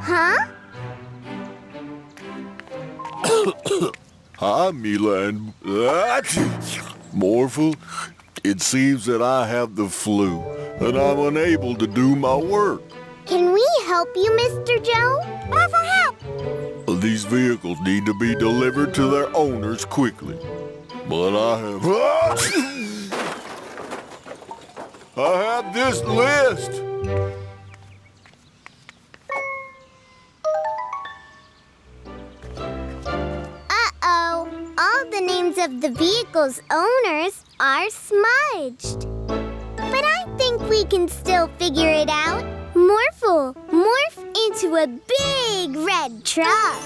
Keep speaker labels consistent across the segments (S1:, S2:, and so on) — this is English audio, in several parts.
S1: Huh?
S2: Hi, Mila and... Morphle, it seems that I have the flu, and I'm unable to do my work.
S1: Can we help you, Mr. Joe? Or for help?
S2: These vehicles need to be delivered to their owners quickly. But I have this list.
S1: Uh-oh. All the names of the vehicle's owners are smudged. But I think we can still figure it out. Morphle, morph into a big red truck.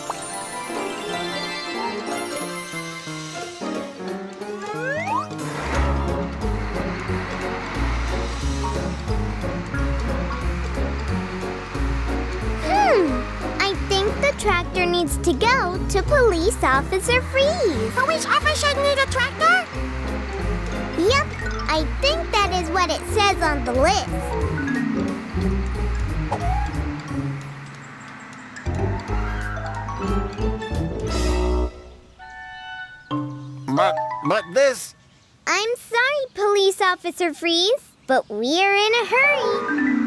S1: I think the tractor needs to go to Police Officer Freeze.
S3: Police officer need a tractor?
S1: Yep, I think that is what it says on the list.
S4: But this...
S1: I'm sorry, Police Officer Freeze, but we're in a hurry.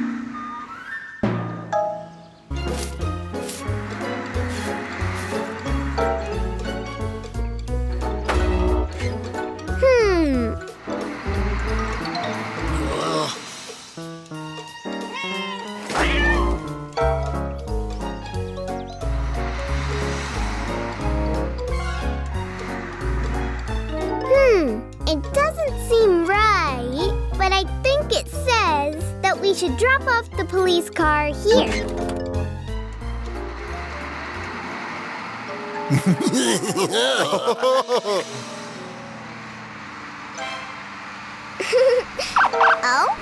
S1: It doesn't seem right, but I think it says that we should drop off the police car here. Oh?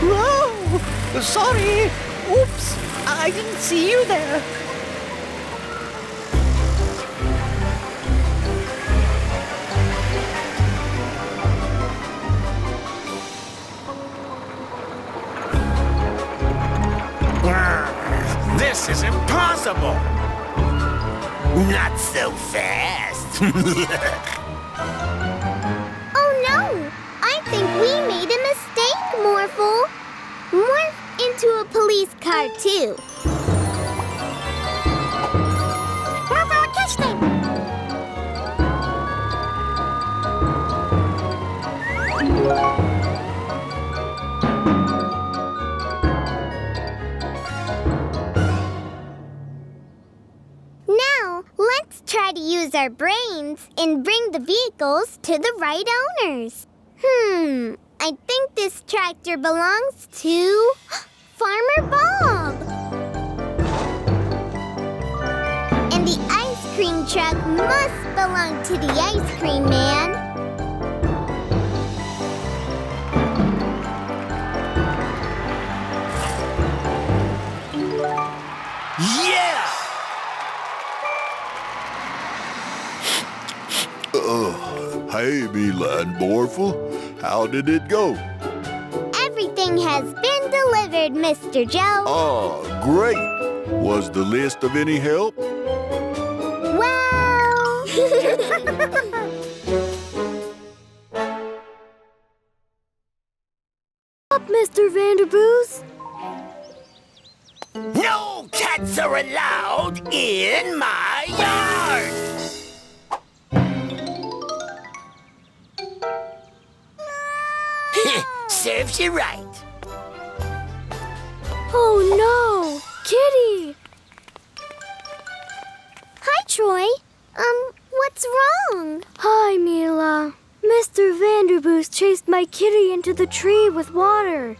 S3: Whoa! Sorry. Oops. I didn't see you there.
S4: This is impossible! Not so fast!
S1: Oh no! I think we made a mistake, Morphle. Morph into a police car too.
S3: Morphle, catch them!
S1: Now, let's try to use our brains and bring the vehicles to the right owners. I think this tractor belongs to Farmer Bob. And the ice cream truck must belong to the ice cream man.
S4: Yeah!
S2: Hey, Mila and Morphle, how did it go?
S1: Everything has been delivered, Mr. Joe.
S2: Oh, great. Was the list of any help?
S1: Well...
S3: Up, Mr. Vanderboos.
S4: No cats are allowed in my yard! Serves you right.
S3: Oh no! Kitty!
S1: Hi, Troy. What's wrong?
S3: Hi, Mila. Mr. Vanderboos chased my kitty into the tree with water.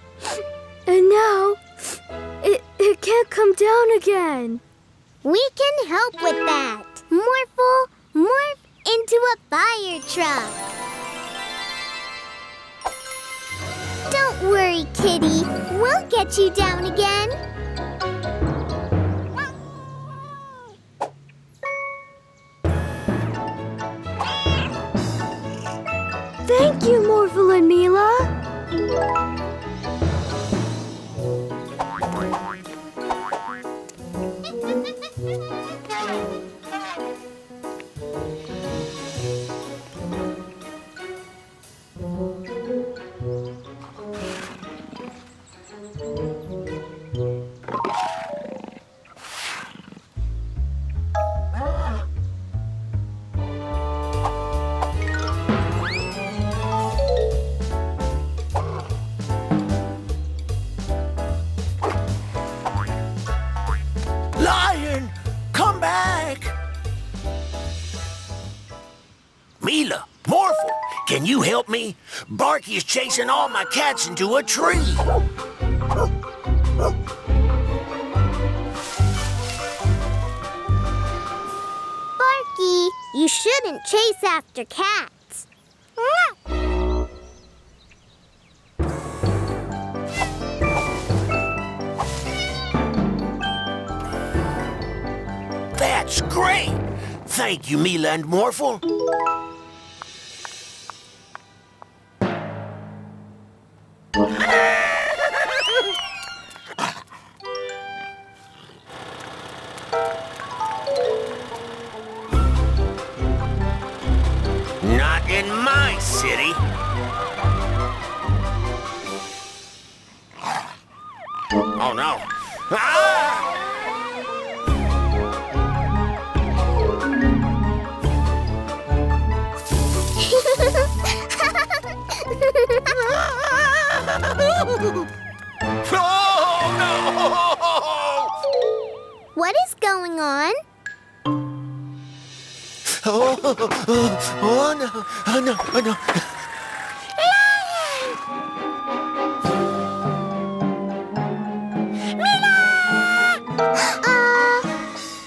S3: And now, it can't come down again.
S1: We can help with that. Morphle, morph into a fire truck. Don't worry, Kitty. We'll get you down again.
S4: Can you help me? Barky is chasing all my cats into a tree.
S1: Barky, you shouldn't chase after cats.
S4: That's great! Thank you, Mila and Morphle. Not in my city. Oh, no. Ah! Oh, no!
S1: What is going on?
S4: Oh, no, oh, no, oh, no.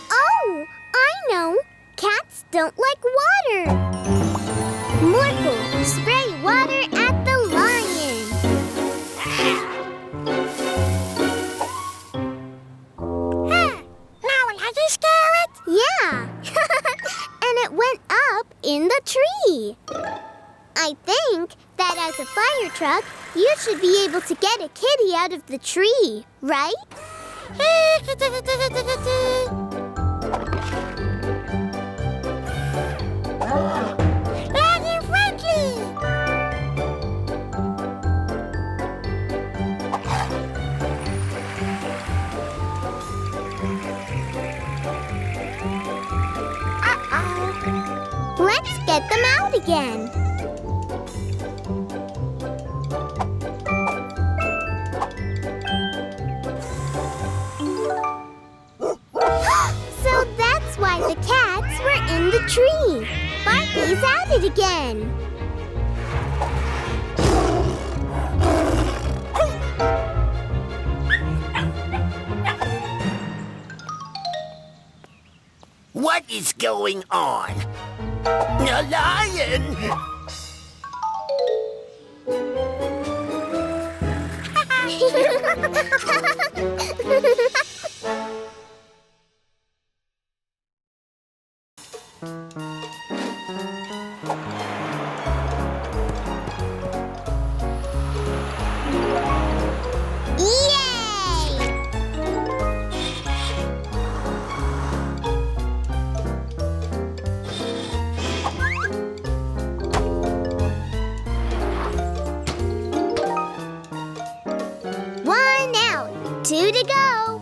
S1: Oh, I know. Cats don't like water. Morphle, spray water at the lion.
S3: Now will I scare it?
S1: Yeah. And it went up in the tree. I think that as a fire truck, you should be able to get a kitty out of the tree, right?
S3: Daddy friendly!
S1: Let's get them out again. So that's why the cats were in the tree. Barky's at it again.
S4: What is going on? A lion!
S1: Yay! One out, two to go.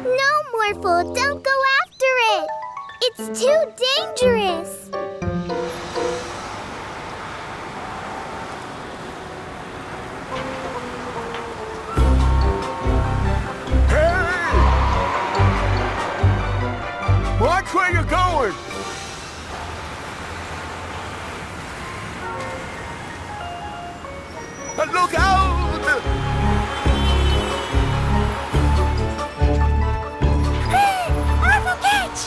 S1: No, Morphle, don't go after it. It's too dangerous.
S2: Hey! Watch where you're going! Look out!
S3: Morphle catch!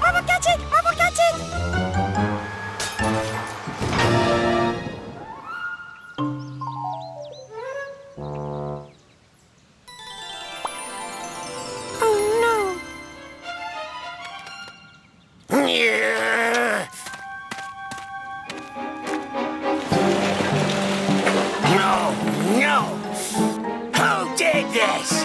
S3: Morphle catch it! Morphle catch it! Oh
S4: Yeah. No, no! Who did this?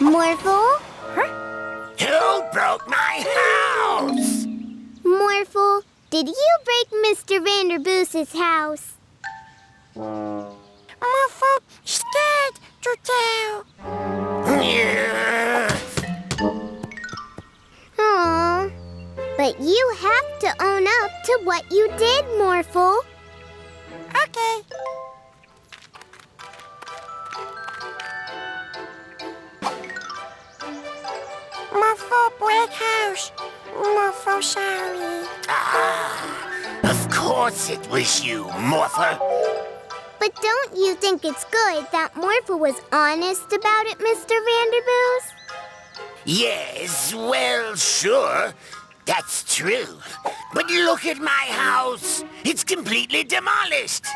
S1: Morphle?
S4: Who broke my house?
S1: Morphle, did you break Mr. Vanderboos's house?
S4: Morphle, scared to tell.
S1: Aw. But you have to own up to what you did, Morphle.
S4: Okay. Morphle break house. Morphle sorry. Of course it was you, Morphle.
S1: But don't you think it's good that Morphle was honest about it, Mr. Vanderboos?
S4: Yes, well, sure. That's true. But look at my house. It's completely demolished.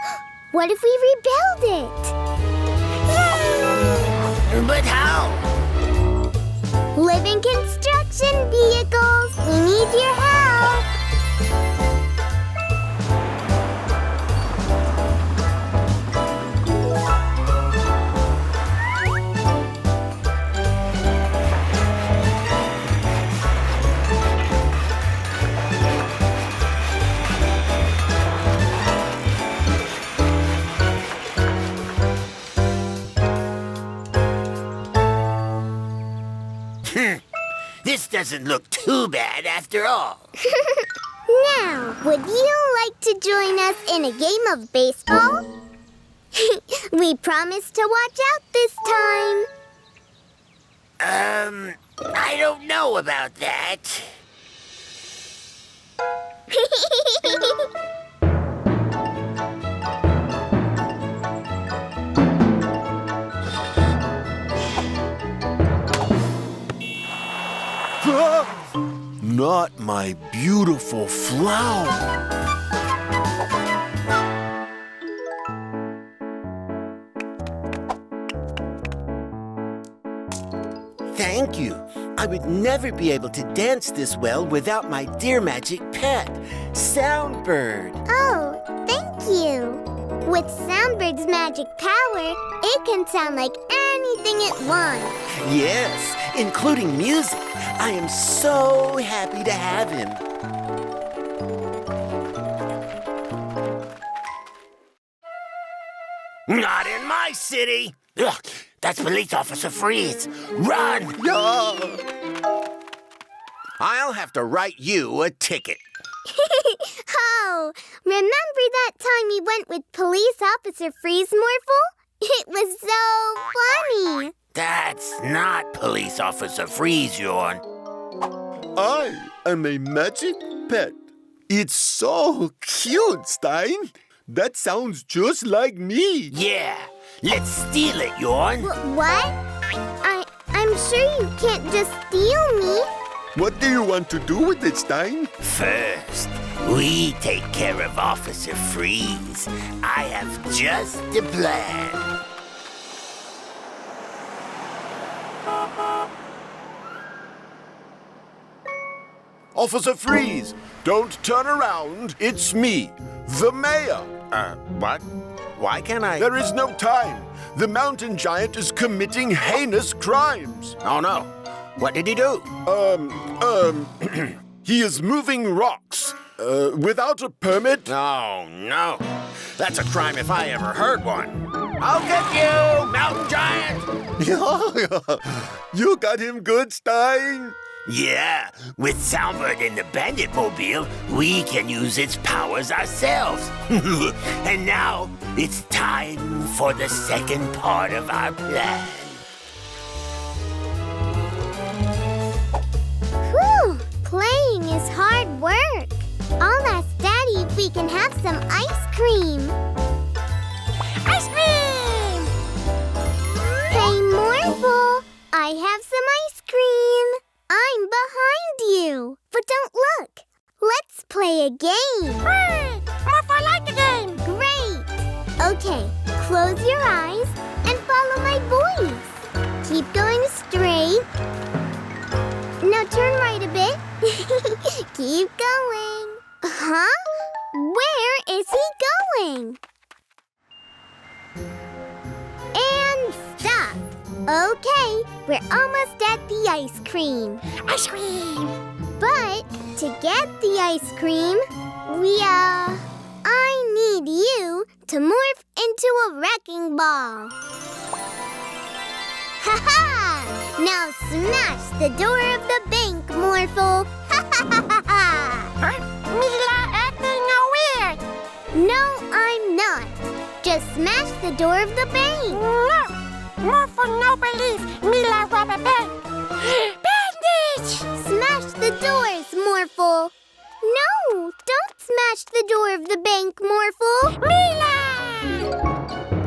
S1: What if we rebuild it?
S4: But how?
S1: Living construction vehicles, we need your help.
S4: This doesn't look too bad after all.
S1: Now, would you like to join us in a game of baseball? We promise to watch out this time.
S4: I don't know about that.
S2: Not my beautiful flower.
S5: Thank you. I would never be able to dance this well without my dear magic pet, Soundbird.
S1: Oh, thank you. With Soundbird's magic power, it can sound like anything it wants.
S5: Yes, including music. I am so happy to have him.
S4: Not in my city. Ugh, that's Police Officer Freeze. Run!
S5: I'll have to write you a ticket.
S1: Oh, remember that time you went with Police Officer Freeze, Morphle? It was so funny.
S4: That's not Police Officer Freeze, Yorn.
S2: I am a magic pet. It's so cute, Stein. That sounds just like me.
S4: Yeah, let's steal it, Yorn.
S1: What? I'm sure you can't just steal me.
S2: What do you want to do with it, Stein?
S4: First, we take care of Officer Freeze. I have just the plan.
S2: Officer Freeze, don't turn around. It's me, the mayor.
S5: What? Why can't I?
S2: There is no time. The mountain giant is committing heinous crimes.
S5: Oh, no. What did he do?
S2: He is moving rocks without a permit.
S5: Oh, no. That's a crime if I ever heard one. I'll get you, mountain giant!
S2: You got him good, Stein.
S4: Yeah, with Soundbird in the bandit mobile, we can use its powers ourselves. And now, it's time for the second part of our plan.
S1: Whew, playing is hard work. I'll ask Daddy if we can have some ice cream. Ice cream! Hey, Morphle, I have some ice cream. I'm behind you. But don't look. Let's play a game. Hooray! Morphle, I like the game. Great. Okay, close your eyes and follow my voice. Keep going straight. Now turn right a bit. Keep going. Huh? Where is he going? And stop. Okay, we're almost at the ice cream. Ice cream! But to get the ice cream, I need you to morph into a wrecking ball. Ha-ha! Now smash the door of the bank, Morphle. Ha-ha-ha-ha-ha!
S6: Mila acting weird.
S1: No, I'm not. Just smash the door of the bank.
S6: No, Morphle no believe Mila rob a bank. Bandit!
S1: Smash the doors, Morphle. No, don't smash the door of the bank, Morphle.
S6: Mila!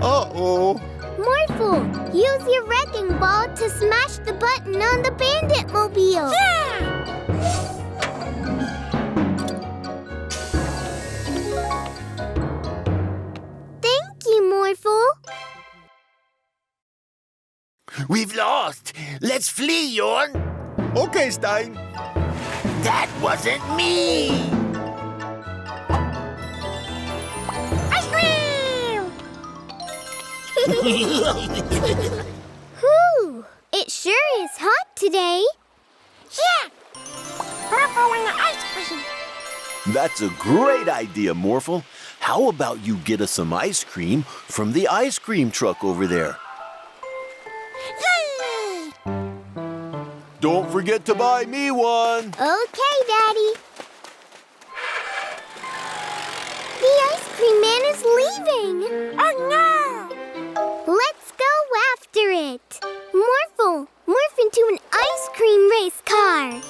S2: Uh-oh.
S1: Morphle, use your wrecking ball to smash the button on the bandit mobile.
S6: Yeah!
S1: Thank you, Morphle.
S4: We've lost. Let's flee, Yorn.
S2: Okay, Stein.
S4: That wasn't me.
S6: Ice cream!
S1: Whew, it sure is hot today.
S6: Yeah! Morphle and ice cream.
S2: That's a great idea, Morphle. How about you get us some ice cream from the ice cream truck over there?
S6: Yay!
S2: Don't forget to buy me one.
S1: Okay, Daddy. The ice cream man is leaving.
S6: Oh no!
S1: Let's go after it. Morphle, morph into an ice cream race car.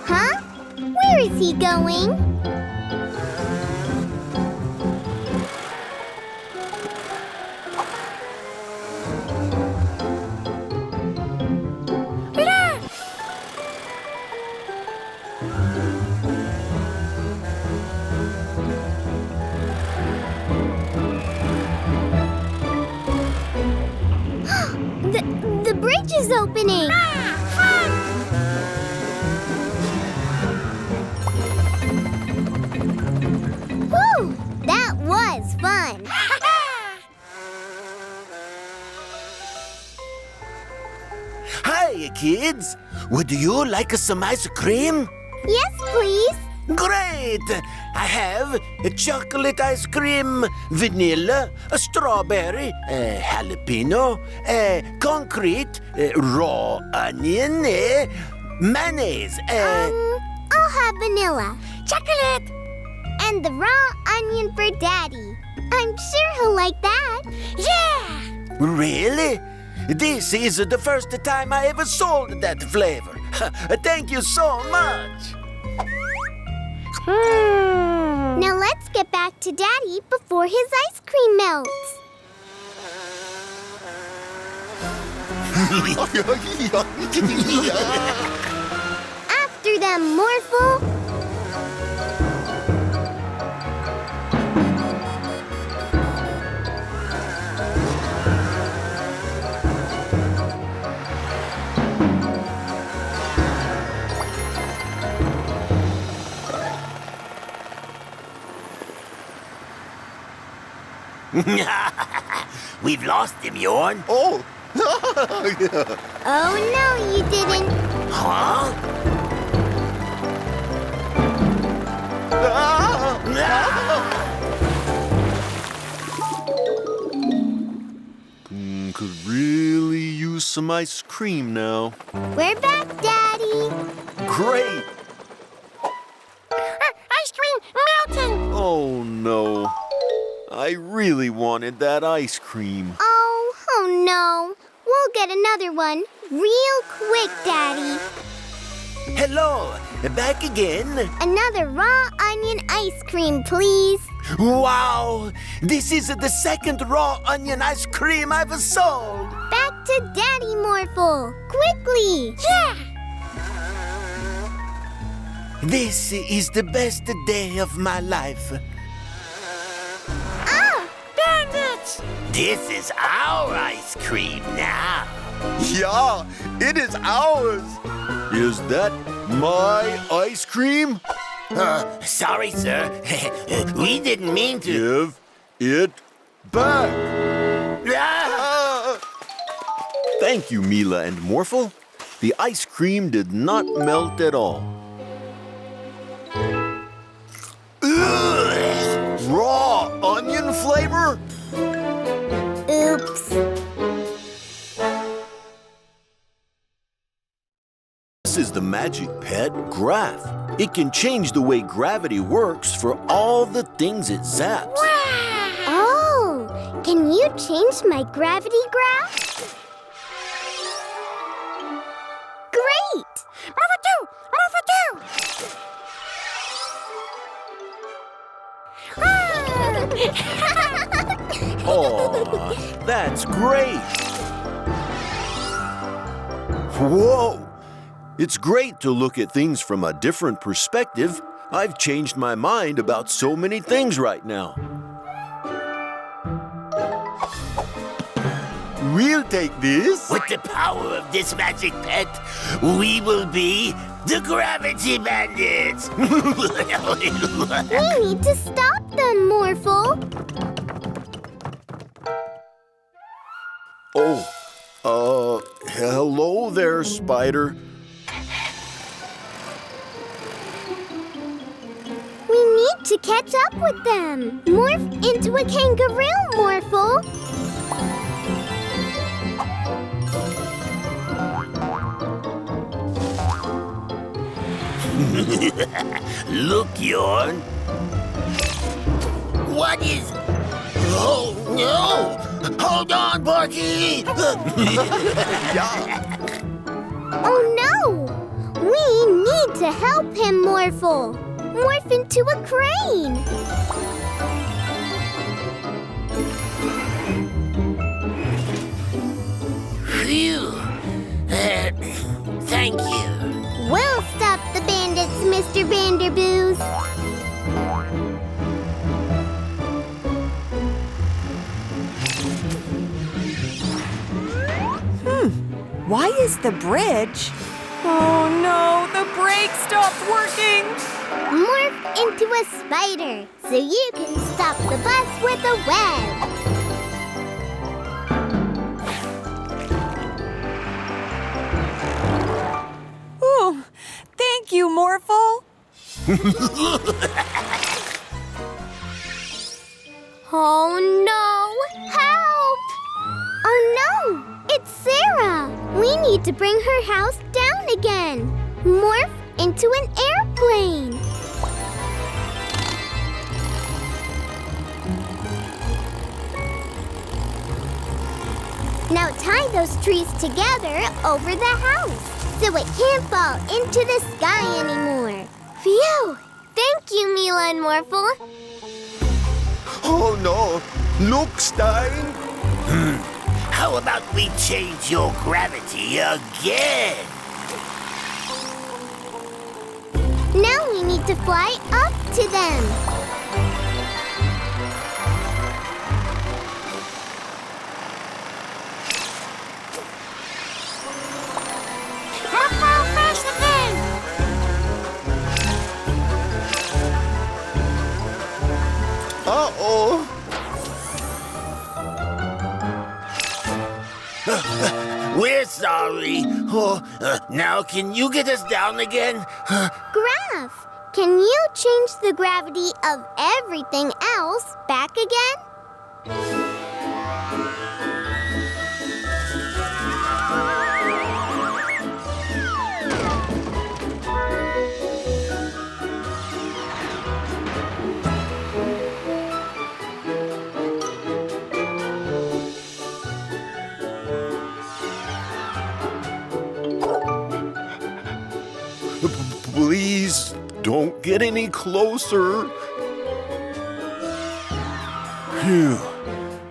S1: Huh? Where is he going? The bridge is opening. Whew, that was fun.
S5: Hi, kids. Would you like some ice cream?
S1: Yes, please.
S5: Great! I have a chocolate ice cream, vanilla, a strawberry, a jalapeno, a concrete, raw onion, mayonnaise.
S1: I'll have vanilla.
S6: Chocolate!
S1: And the raw onion for Daddy. I'm sure he'll like that.
S6: Yeah!
S5: Really? This is the first time I ever sold that flavor. Thank you so much.
S1: Now let's get back to Daddy before his ice cream melts. After them, Morphle.
S4: We've lost him, Yorn.
S2: Oh.
S1: Oh, no, you didn't.
S4: Huh?
S2: Could really use some ice cream now.
S1: We're back, Daddy.
S2: Great.
S6: Ice cream melting!
S2: Oh, no. I really wanted that ice cream.
S1: Oh no. We'll get another one real quick, Daddy.
S5: Hello, back again.
S1: Another raw onion ice cream, please.
S5: Wow, this is the second raw onion ice cream I've sold.
S1: Back to Daddy, Morphle. Quickly.
S6: Yeah!
S5: This is the best day of my life.
S6: Bandits!
S4: This is our ice cream now.
S2: Yeah, it is ours. Is that my ice cream?
S4: Sorry, sir. We didn't mean to.
S2: Give it back.
S4: Ah!
S2: Thank you, Mila and Morphle. The ice cream did not melt at all. Ugh! Raw onion flavor?
S1: Oops.
S2: This is the magic pet, Graph. It can change the way gravity works for all the things it zaps.
S1: Oh, can you change my gravity graph? Great!
S2: Oh, that's great! Whoa! It's great to look at things from a different perspective. I've changed my mind about so many things right now. We'll take this.
S4: With the power of this magic pet, we will be the Gravity Bandits!
S1: We need to stop them, Morphle.
S2: Oh, hello there, Spider.
S1: We need to catch up with them. Morph into a kangaroo, Morphle.
S4: Look, Yorn. What is... Oh, no! Hold on, Barky!
S1: Oh no! We need to help him, Morphle. Morph into a crane.
S4: Phew. Thank you.
S1: We'll stop the bandits, Mr. Vanderboos.
S7: Why is the bridge? Oh no, the brake stopped working!
S1: Morph into a spider so you can stop the bus with a web.
S7: Oh, thank you, Morphle.
S1: Oh no! Help! Oh no! It's Sarah! We need to bring her house down again. Morph into an airplane. Now tie those trees together over the house so it can't fall into the sky anymore. Phew! Thank you, Mila and Morphle.
S2: Oh no! Look, Stein!
S4: How about we change your gravity again?
S1: Now we need to fly up to them.
S2: Uh-oh!
S4: We're sorry. Now can you get us down again?
S1: Graph, can you change the gravity of everything else back again?
S2: Please, don't get any closer. Phew.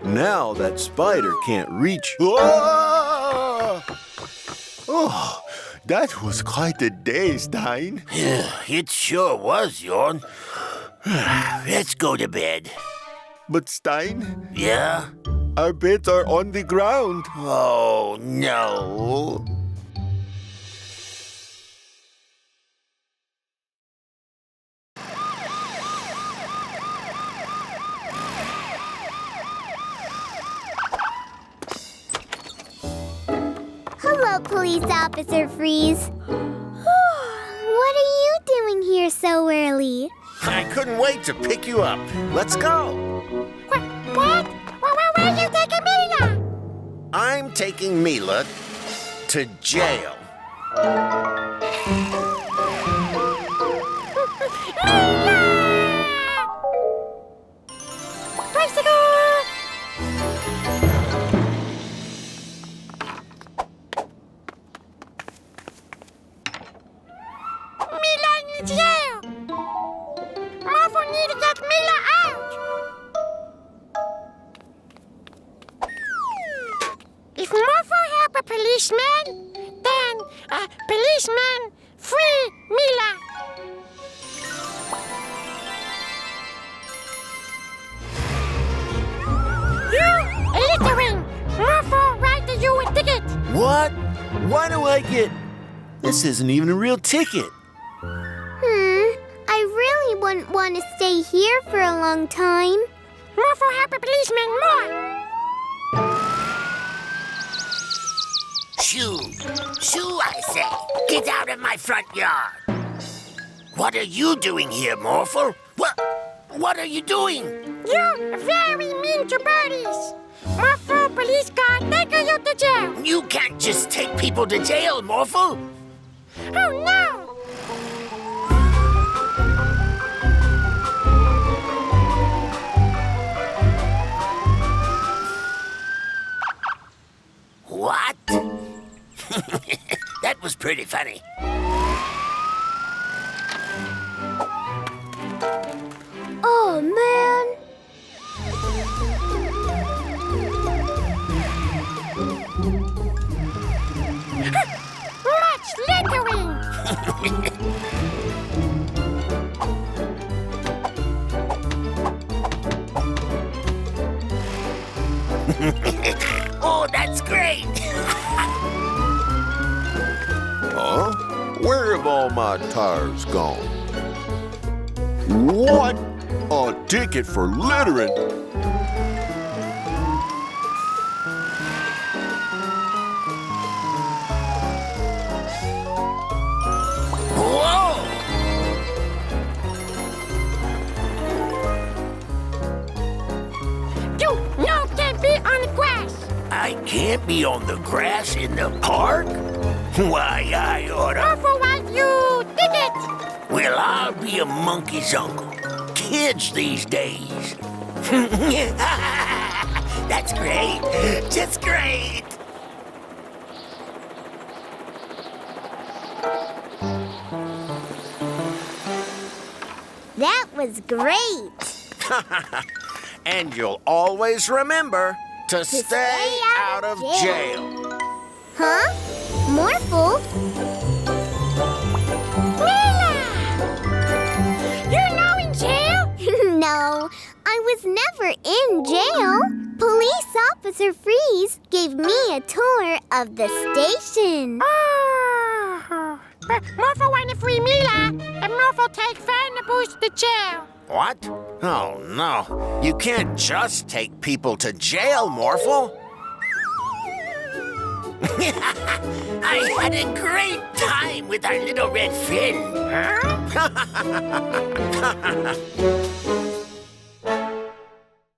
S2: Now that spider can't reach. Ah! Oh, that was quite a day, Stein.
S4: It sure was, Yorn. Let's go to bed.
S2: But Stein,
S4: Yeah?
S2: our beds are on the ground.
S4: Oh, no.
S1: Police Officer Freeze. What are you doing here so early?
S5: I couldn't wait to pick you up. Let's go.
S6: What? Where are you taking Mila?
S5: I'm taking Mila to jail.
S6: Bicycle! Mila in jail! Morphle need to get Mila out! If Morphle help a policeman, then a policeman free Mila! You littering! Morphle write you a ticket!
S5: What? Why do I get... This isn't even a real ticket.
S1: I really wouldn't want to stay here for a long time.
S6: Morphle help a policeman more!
S4: Shoo! Shoo, I say! Get out of my front yard! What are you doing here, Morphle? What are you doing?
S6: You're very mean to birdies! Morphle police car take you to jail!
S4: You can't just take people to jail, Morphle!
S6: Oh no!
S4: What? That was pretty funny.
S3: Oh, man.
S6: Much littering!
S4: Oh, that's great!
S2: Huh? Where have all my tires gone? What? A ticket for littering?
S4: Whoa!
S6: You no can be on the grass!
S4: I can't be on the grass in the park? Why, I oughta...
S6: Morphle write you ticket!
S4: Well, I'll be a monkey's uncle. Kids these days. That's great. Just great.
S1: That was great.
S5: And you'll always remember to stay out of jail.
S1: Huh? Morphle?
S6: Mila! You're now in jail?
S1: No, I was never in jail. Police Officer Freeze gave me a tour of the station.
S6: Oh. But Morphle want to free Mila, and Morphle take Vanderboos to jail.
S5: What? Oh, no. You can't just take people to jail, Morphle.
S4: I had a great time with our little red friend.
S6: Huh?